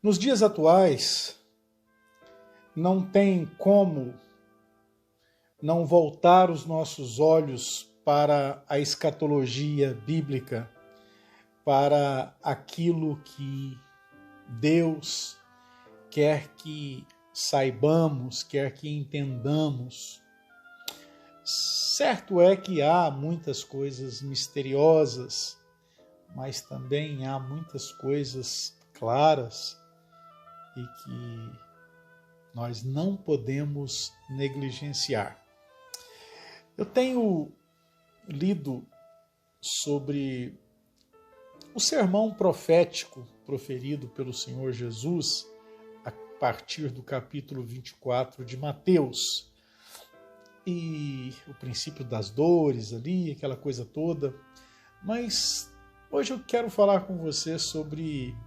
Nos dias atuais, não tem como não voltar os nossos olhos para a escatologia bíblica, para aquilo que Deus quer que saibamos, quer que entendamos. Certo é que há muitas coisas misteriosas, mas também há muitas coisas claras e que nós não podemos negligenciar. Eu tenho lido sobre o sermão profético proferido pelo Senhor Jesus a partir do capítulo 24 de Mateus. E o princípio das dores ali, aquela coisa toda. Mas hoje eu quero falar com você sobre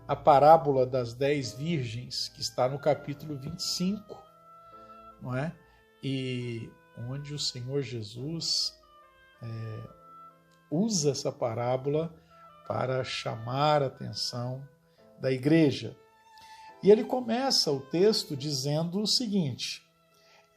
a parábola das 10 virgens, que está no capítulo 25, não é? E onde o Senhor Jesus usa essa parábola para chamar a atenção da igreja. E ele começa o texto dizendo o seguinte: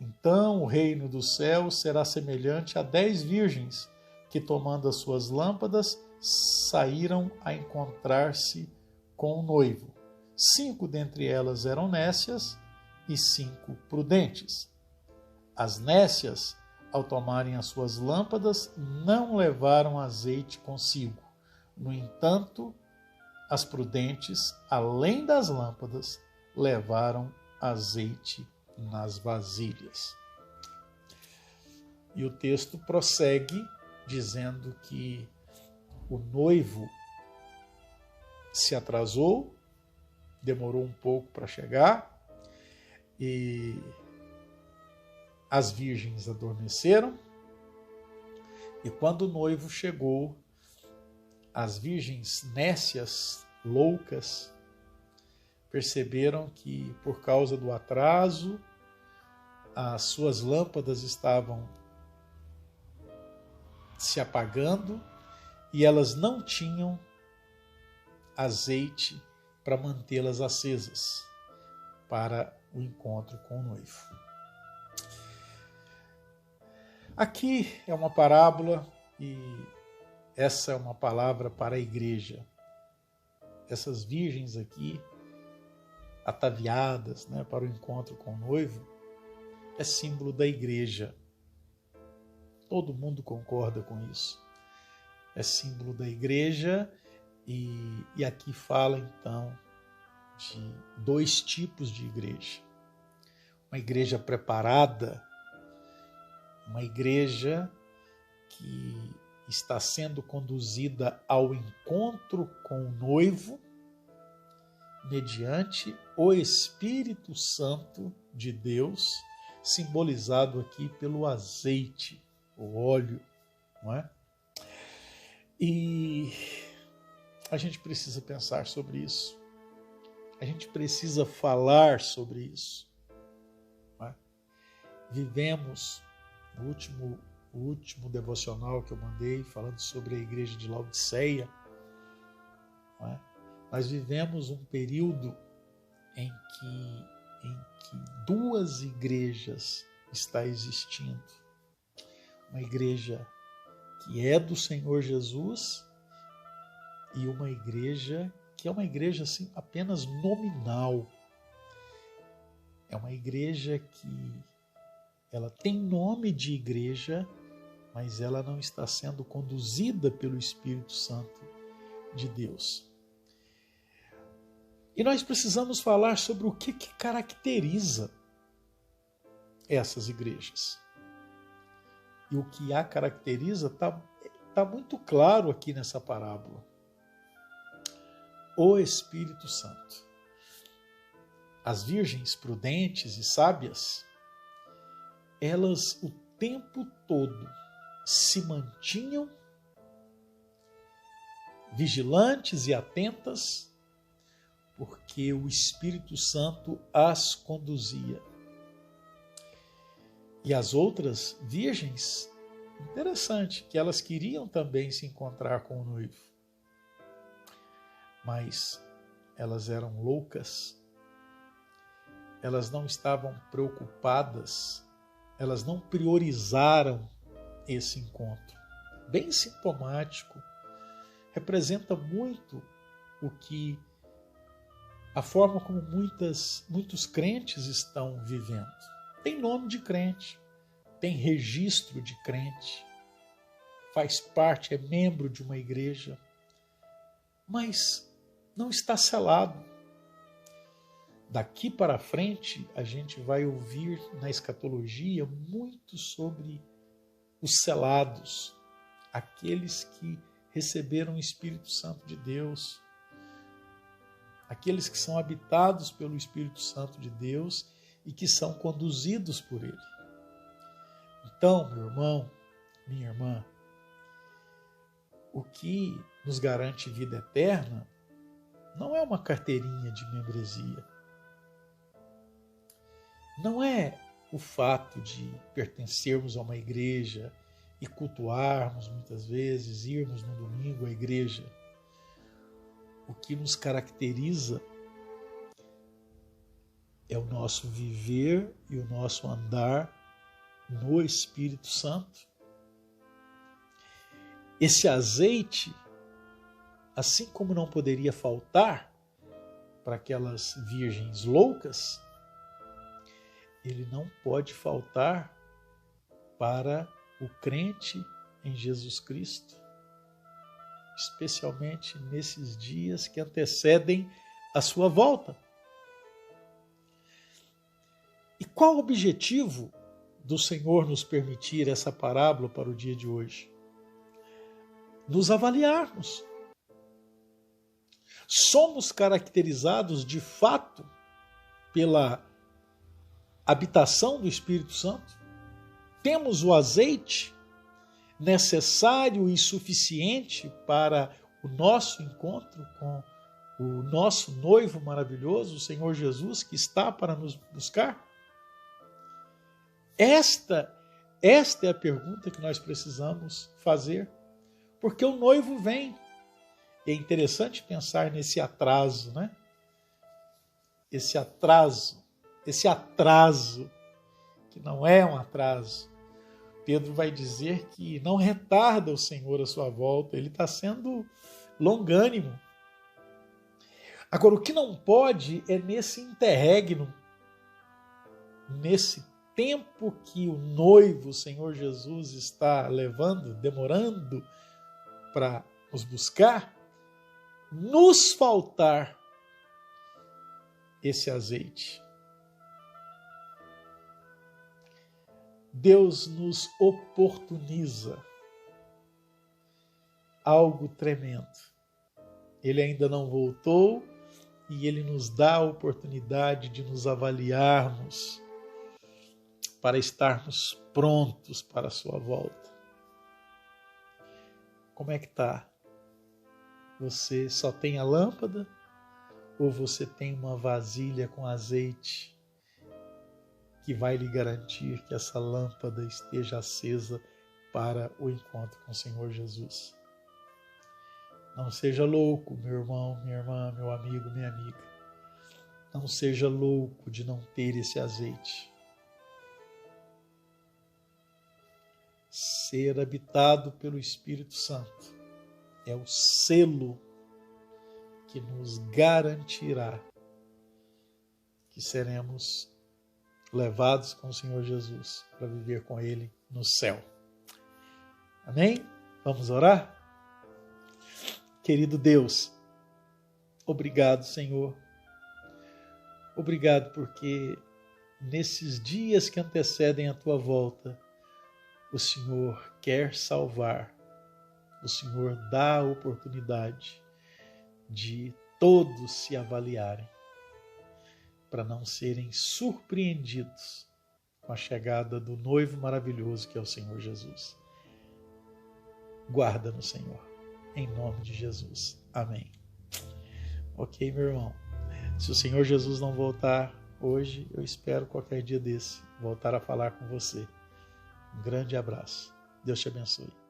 então o reino dos céus será semelhante a 10 virgens que, tomando as suas lâmpadas, saíram a encontrar-se com o noivo. 5 dentre elas eram nécias e 5 prudentes. As nécias, ao tomarem as suas lâmpadas, não levaram azeite consigo. No entanto, as prudentes, além das lâmpadas, levaram azeite nas vasilhas. E o texto prossegue dizendo que o noivo se atrasou, demorou um pouco para chegar, e as virgens adormeceram, e quando o noivo chegou, as virgens nécias, loucas, perceberam que, por causa do atraso, as suas lâmpadas estavam se apagando e elas não tinham azeite para mantê-las acesas para o encontro com o noivo. Aqui é uma parábola e essa é uma palavra para a igreja. Essas virgens aqui, ataviadas, né, para o encontro com o noivo, é símbolo da igreja. Todo mundo concorda com isso. É símbolo da igreja e aqui fala então de 2 tipos de igreja. Uma igreja preparada, uma igreja que está sendo conduzida ao encontro com o noivo mediante o Espírito Santo de Deus, simbolizado aqui pelo azeite, o óleo, não é? E a gente precisa pensar sobre isso. A gente precisa falar sobre isso. Não é? Vivemos o último devocional que eu mandei falando sobre a igreja de Laodiceia, não é? Nós vivemos um período em que 2 igrejas está existindo. Uma igreja que é do Senhor Jesus e uma igreja que é uma igreja assim, apenas nominal. É uma igreja que ela tem nome de igreja, mas ela não está sendo conduzida pelo Espírito Santo de Deus. E nós precisamos falar sobre o que caracteriza essas igrejas. E o que a caracteriza está muito claro aqui nessa parábola. O Espírito Santo. As virgens prudentes e sábias, elas o tempo todo se mantinham vigilantes e atentas, porque o Espírito Santo as conduzia. E as outras virgens, interessante, que elas queriam também se encontrar com o noivo. Mas elas eram loucas, elas não estavam preocupadas, elas não priorizaram esse encontro. Bem sintomático, representa muito o que a forma como muitos crentes estão vivendo. Tem nome de crente, tem registro de crente, faz parte, é membro de uma igreja, mas não está selado. Daqui para frente, a gente vai ouvir na escatologia muito sobre os selados, aqueles que receberam o Espírito Santo de Deus, aqueles que são habitados pelo Espírito Santo de Deus e que são conduzidos por Ele. Então, meu irmão, minha irmã, o que nos garante vida eterna não é uma carteirinha de membresia. Não é o fato de pertencermos a uma igreja e cultuarmos muitas vezes, irmos no domingo à igreja. O que nos caracteriza é o nosso viver e o nosso andar no Espírito Santo. Esse azeite, assim como não poderia faltar para aquelas virgens loucas, ele não pode faltar para o crente em Jesus Cristo, especialmente nesses dias que antecedem a sua volta. E qual o objetivo do Senhor nos permitir essa parábola para o dia de hoje? Nos avaliarmos. Somos caracterizados de fato pela habitação do Espírito Santo? Temos o azeite necessário e suficiente para o nosso encontro com o nosso noivo maravilhoso, o Senhor Jesus, que está para nos buscar? Esta é a pergunta que nós precisamos fazer, porque o noivo vem. E é interessante pensar nesse atraso, né? Esse atraso, que não é um atraso. Pedro vai dizer que não retarda o Senhor a sua volta, ele está sendo longânimo. Agora, o que não pode é nesse interregno, nesse tempo que o noivo, o Senhor Jesus, está levando, demorando para nos buscar, nos faltar esse azeite. Deus nos oportuniza algo tremendo. Ele ainda não voltou e Ele nos dá a oportunidade de nos avaliarmos para estarmos prontos para a sua volta. Como é que está? Você só tem a lâmpada ou você tem uma vasilha com azeite que vai lhe garantir que essa lâmpada esteja acesa para o encontro com o Senhor Jesus? Não seja louco, meu irmão, minha irmã, meu amigo, minha amiga. Não seja louco de não ter esse azeite. Ser habitado pelo Espírito Santo é o selo que nos garantirá que seremos levados com o Senhor Jesus para viver com Ele no céu. Amém? Vamos orar? Querido Deus, obrigado, Senhor. Obrigado porque nesses dias que antecedem a Tua volta, o Senhor quer salvar, o Senhor dá a oportunidade de todos se avaliarem, para não serem surpreendidos com a chegada do noivo maravilhoso que é o Senhor Jesus. Guarda-nos, Senhor, em nome de Jesus. Amém. Ok, meu irmão. Se o Senhor Jesus não voltar hoje, eu espero qualquer dia desse voltar a falar com você. Um grande abraço. Deus te abençoe.